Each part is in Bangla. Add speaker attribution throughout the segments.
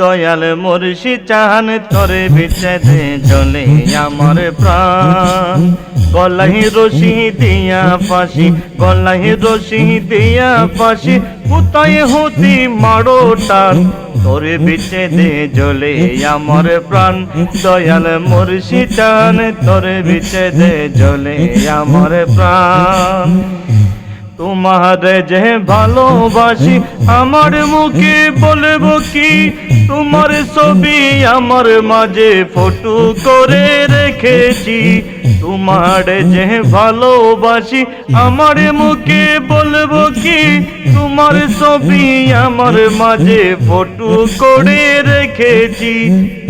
Speaker 1: দয়াল মুর্শিদ চান তোরে বিচ্ছেদে জ্বলে আমার প্রাণ। গলায় রশি দিয়া ফাঁসি, গলায় রশি দিয়া ফাঁসি, কোথায় হতি মারো টান, তোরে বিচ্ছেদে জ্বলে আমার প্রাণ। দয়াল মুর্শিদ চান তোরে বিচ্ছেদে জ্বলে আমার প্রাণ। তোমার যে ভালোবাসি আমার মুখে বলবো কি, তোমার ছবি আমার মাঝে ফটো করে রেখেছি। তোমার যে ভালোবাসি আমার মুখে বলবো কি, তোমার ছবি আমার মাঝে ফটো করে রেখেছি।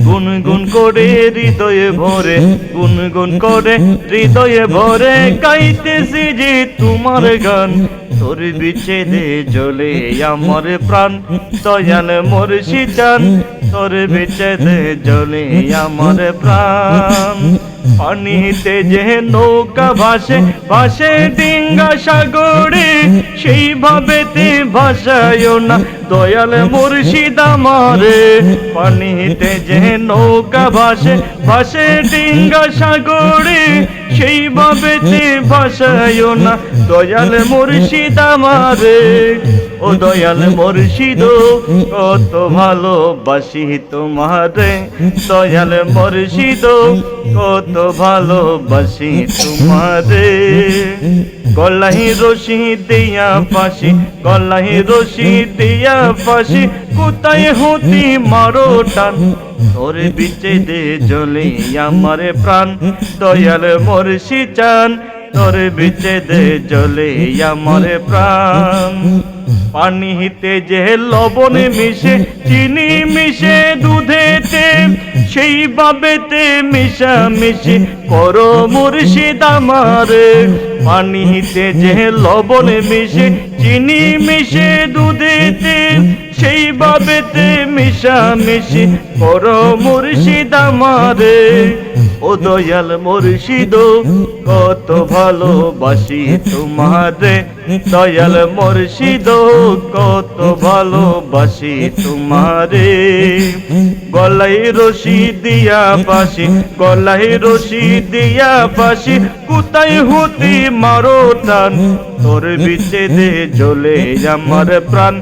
Speaker 1: গুনগুন করে হৃদয়ে ভরে, গুনগুন করে হৃদয়ে ভরে গাইতেছি যে তোমার গান, তোর বিচ্ছেদে জ্বলে আমার প্রাণ। দয়াল মুর্শিদ চান তোর বিচ্ছেদে জ্বলে আমার প্রাণ। পানিতে যে নৌকা ভাসে, ভাসে ডিঙ্গা সাগরে, সেইভাবেতে ভাসায়ও না দয়াল মুর্শিদ আমারে। পানিতে যে নৌকা ভাসে, ভাসে ডিঙ্গা সাগরে, সেইভাবেতে ভাসায়ও না দয়াল মুর্শিদ আমারে। ও দয়াল মুর্শিদ কত ভালোবাসি তোমারে, দয়াল মুর্শিদ কত ভালোবাসি তোমারে। গলায় রশি দিয়া ফাঁসি, গলায় রশি দিয়া ফাঁসি, কোথায় হতি মারো টান, তোর বিচ্ছেদে জ্বলে আমার প্রাণ। দয়াল মুর্শিদ চান তোর বিচ্ছেদে জ্বলে আমার প্রাণ। পানিতে যে লবণ মিশে, চিনি মিশে দুধেতে, সেইভাবেতে মিশামিশি করো মুর্শিদ আমারে। পানিতে যে লবণ মিশে, চিনি মিশে দুধেতে, সেইভাবেতে মিশামিশি করো মুর্শিদ আমারে। ও দয়াল মুর্শিদ কত ভালোবাসি তোমারে, দয়াল মুর্শিদ কত ভালোবাসি তোমারে। গলায় রশি দিয়া ফাঁসি, গলায় রশি দিয়া ফাঁসি, কোথায় হতি মারো টান, তোর বিচ্ছেদে জ্বলে আমার প্রাণ।